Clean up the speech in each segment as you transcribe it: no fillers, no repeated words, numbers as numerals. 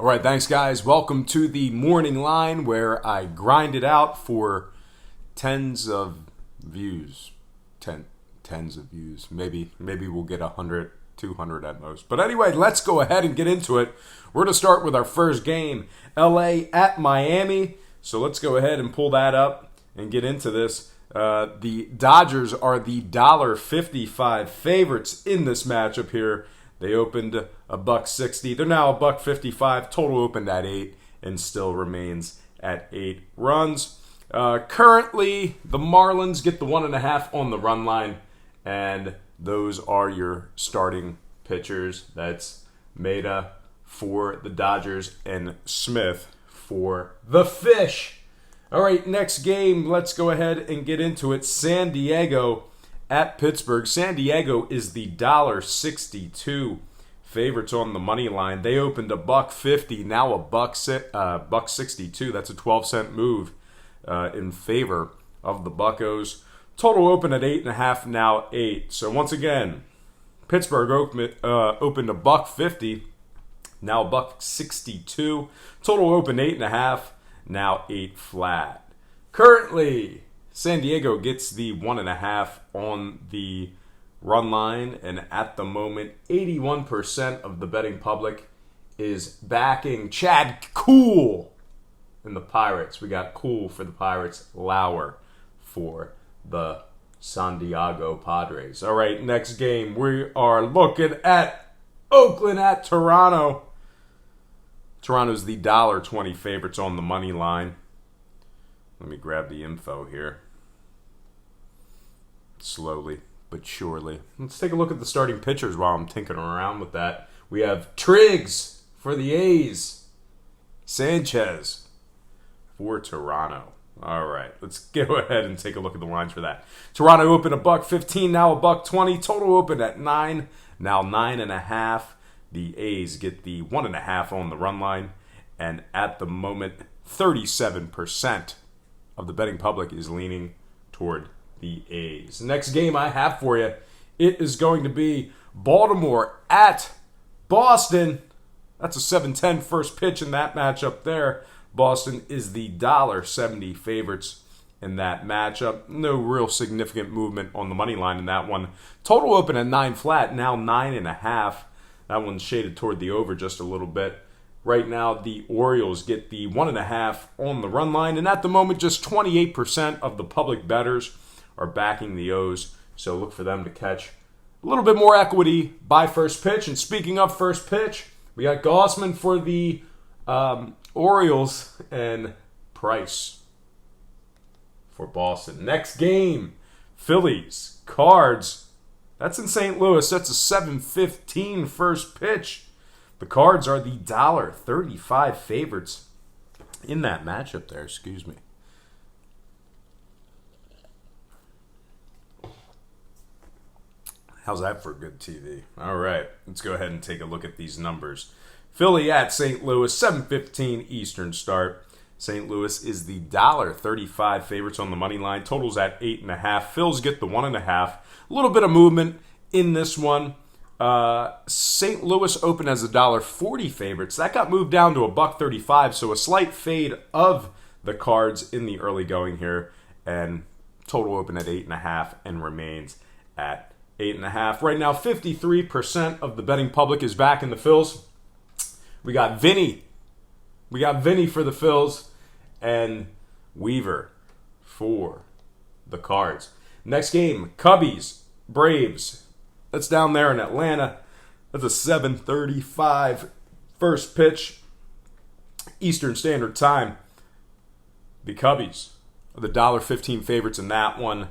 All right, thanks, guys. Welcome to the morning line where I grind it out for tens of views. Tens of views. Maybe we'll get 100, 200 at most. But anyway, let's go ahead and get into it. We're going to start with our first game, LA at Miami. So let's go ahead and pull that up and get into this. The Dodgers are the $1.55 favorites in this matchup here. They opened $1.60. They're now $1.55. Total opened at 8 and still remains at 8 runs. Currently, the Marlins get the 1.5 on the run line, and those are your starting pitchers. That's Maeda for the Dodgers and Smith for the Fish. All right, next game, let's go ahead and get into it. San Diego at Pittsburgh. San Diego is the $1.62 favorites on the money line. They opened $1.50, now $1.62. That's a 12-cent move in favor of the Buccos. Total open at 8.5, now 8. So once again, Pittsburgh opened $1.50, now $1.62. Total open 8.5. Now 8 flat. Currently, San Diego gets the 1.5 on the run line, and at the moment, 81% of the betting public is backing Chad Cool in the Pirates. We got Cool for the Pirates, Lauer for the San Diego Padres. All right, next game, we are looking at Oakland at Toronto. Toronto's the $1.20 favorites on the money line. Let me grab the info here. Slowly but surely. Let's take a look at the starting pitchers while I'm tinkering around with that. We have Triggs for the A's. Sanchez for Toronto. All right, let's go ahead and take a look at the lines for that. Toronto opened $1.15, now $1.20. Total open at 9, now 9.5. The A's get the 1.5 on the run line, and at the moment, 37% of the betting public is leaning toward the A's. Next game I have for you, it is going to be Baltimore at Boston. That's a 7:10 first pitch in that matchup there. Boston is the $1.70 favorites in that matchup. No real significant movement on the money line in that one. Total open at 9 flat, now 9.5. That one's shaded toward the over just a little bit. Right now, the Orioles get the 1.5 on the run line. And at the moment, just 28% of the public bettors are backing the O's. So look for them to catch a little bit more equity by first pitch. And speaking of first pitch, we got Gausman for the Orioles and Price for Boston. Next game, Phillies, Cards. That's in St. Louis. That's a 7:15 first pitch. The Cards are the $1.35 favorites in that matchup there. Excuse me. How's that for good TV? All right, let's go ahead and take a look at these numbers. Philly at St. Louis, 7:15 Eastern start. St. Louis is the $1.35 favorites on the money line. Totals at 8.5. Phils get the 1.5. A little bit of movement in this one. St. Louis opened as a $1.40 favorites. That got moved down to $1.35, so a slight fade of the Cards in the early going here. And total open at 8.5 and remains at 8.5. Right now, 53% of the betting public is back in the Phils. We got Vinny. We got Vinny for the Phils and Weaver for the Cards. Next game, Cubbies, Braves. That's down there in Atlanta. That's a 7:35 first pitch, Eastern Standard Time. The Cubbies are the $1.15 favorites in that one.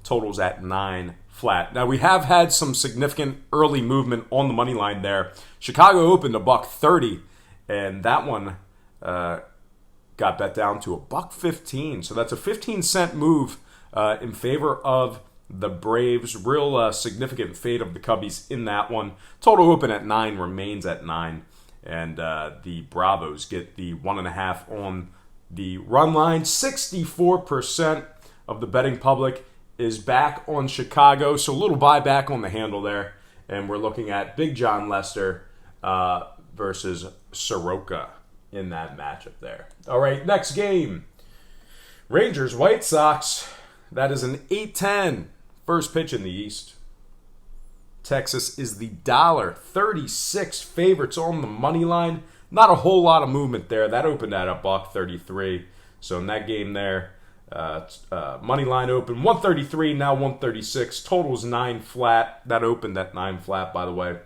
Totals at 9 flat. Now, we have had some significant early movement on the money line there. Chicago opened $1.30, and that one got bet down to $1.15. So that's a 15-cent move in favor of the Braves. Real significant fade of the Cubbies in that one. Total open at 9, remains at 9. And the Bravos get the 1.5 on the run line. 64% of the betting public is back on Chicago. So a little buyback on the handle there. And we're looking at Big John Lester versus Soroka in that matchup there. All right, next game. Rangers, White Sox. That is an 8-10 first pitch in the East. Texas is the $1.36 favorites on the money line. Not a whole lot of movement there. That opened at $1.33. So in that game there, money line open 133, now 136. Totals 9 flat. That opened at 9 flat, by the way.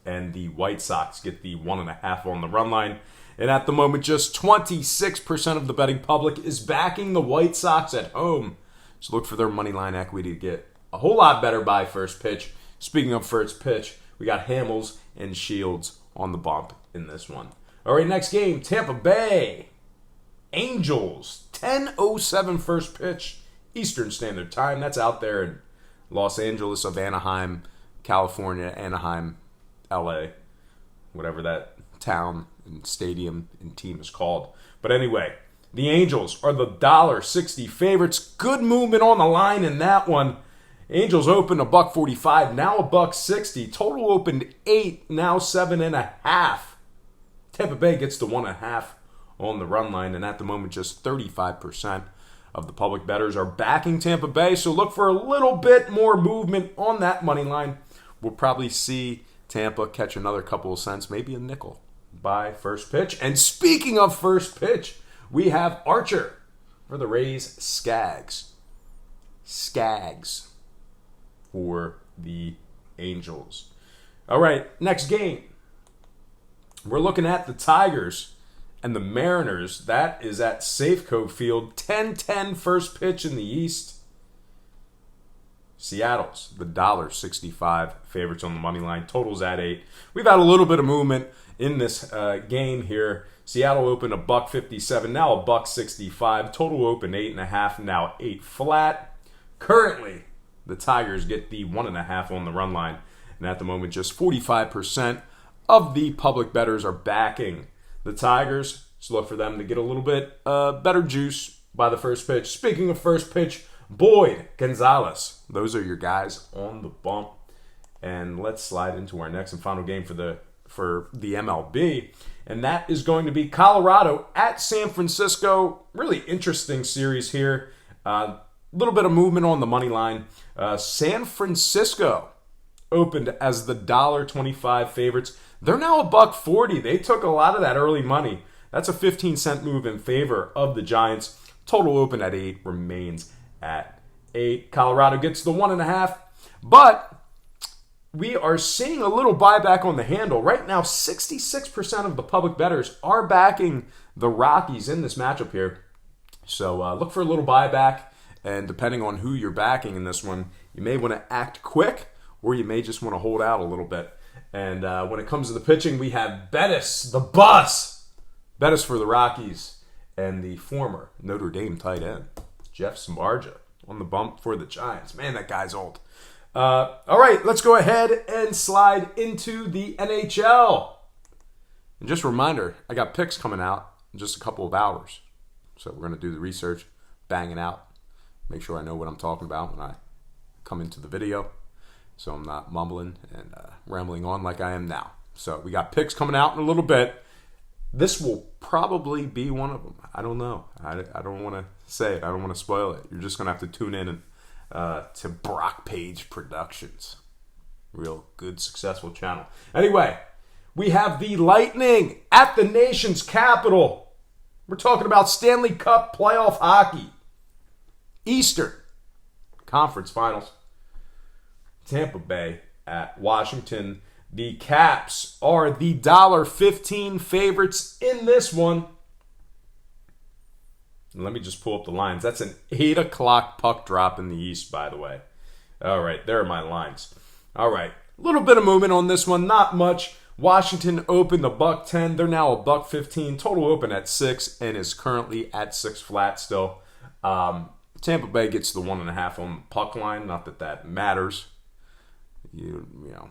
And the White Sox get the 1.5 on the run line. And at the moment, just 26% of the betting public is backing the White Sox at home. So look for their money line equity to get a whole lot better by first pitch. Speaking of first pitch, we got Hamels and Shields on the bump in this one. All right, next game, Tampa Bay Angels, 10:07 first pitch, Eastern Standard Time. That's out there in Los Angeles of Anaheim, California, Anaheim, LA, whatever that town and stadium and team is called. But anyway, the Angels are the $1.60 favorites. Good movement on the line in that one. Angels opened $1.45, now $1.60. Total opened 8, now 7.5. Tampa Bay gets the 1.5 on the run line, and at the moment, just 35% of the public bettors are backing Tampa Bay. So look for a little bit more movement on that money line. We'll probably see Tampa catch another couple of cents, maybe a nickel by first pitch. And speaking of first pitch, we have Archer for the Rays, Skaggs for the Angels. All right, next game. We're looking at the Tigers and the Mariners. That is at Safeco Field. 10-10 first pitch in the East. Seattle's the $1.65 favorites on the money line. Totals at 8. We've had a little bit of movement in this game here. Seattle opened $1.57, now $1.65. Total open 8.5, now 8 flat. Currently, the Tigers get the 1.5 on the run line. And at the moment, just 45% of the public bettors are backing the Tigers. So look for them to get a little bit better juice by the first pitch. Speaking of first pitch, Boyd, Gonzalez. Those are your guys on the bump. And let's slide into our next and final game for the MLB. And that is going to be Colorado at San Francisco. Really interesting series here. Little bit of movement on the money line. San Francisco opened as the $1.25 favorites. They're now $1.40. They took a lot of that early money. That's a 15-cent move in favor of the Giants. Total open at 8, remains at 8. Colorado gets the 1.5. But we are seeing a little buyback on the handle. Right now, 66% of the public bettors are backing the Rockies in this matchup here. So look for a little buyback. And depending on who you're backing in this one, you may want to act quick or you may just want to hold out a little bit. And when it comes to the pitching, we have Bettis, the bus. Bettis for the Rockies and the former Notre Dame tight end, Jeff Samardzija, on the bump for the Giants. Man, that guy's old. All right, let's go ahead and slide into the NHL. And just a reminder, I got picks coming out in just a couple of hours. So we're going to do the research, bang it out. Make sure I know what I'm talking about when I come into the video, so I'm not mumbling and rambling on like I am now. So we got picks coming out in a little bit. This will probably be one of them. I don't know. I don't want to say it. I don't want to spoil it. You're just going to have to tune in to Brock Page Productions. Real good, successful channel. Anyway, we have the Lightning at the nation's capital. We're talking about Stanley Cup playoff hockey. Eastern Conference Finals. Tampa Bay at Washington. The Caps are the $1.15 favorites in this one. And let me just pull up the lines. That's an 8 o'clock puck drop in the East, by the way. All right, there are my lines. All right, a little bit of movement on this one, not much. Washington opened $1.10. They're now $1.15. Total open at 6 and is currently at 6 flat still. Tampa Bay gets the 1.5 on the puck line. Not that that matters. You know,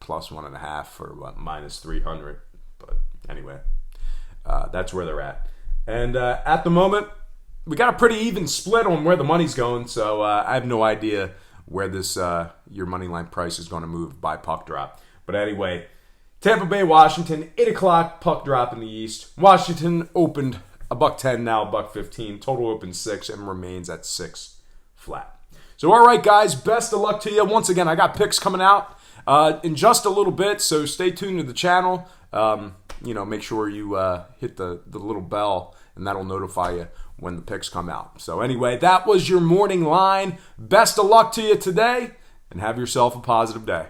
plus 1.5 for what, minus 300. But anyway, that's where they're at. And at the moment, we got a pretty even split on where the money's going. So I have no idea where this your money line price is going to move by puck drop. But anyway, Tampa Bay, Washington, 8 o'clock, puck drop in the East. Washington opened $1.10, now $1.15. Total opened 6 and remains at 6 flat. So, all right, guys, best of luck to you. Once again, I got picks coming out in just a little bit, so stay tuned to the channel. Make sure you hit the little bell, and that'll notify you when the picks come out. So, anyway, that was your morning line. Best of luck to you today, and have yourself a positive day.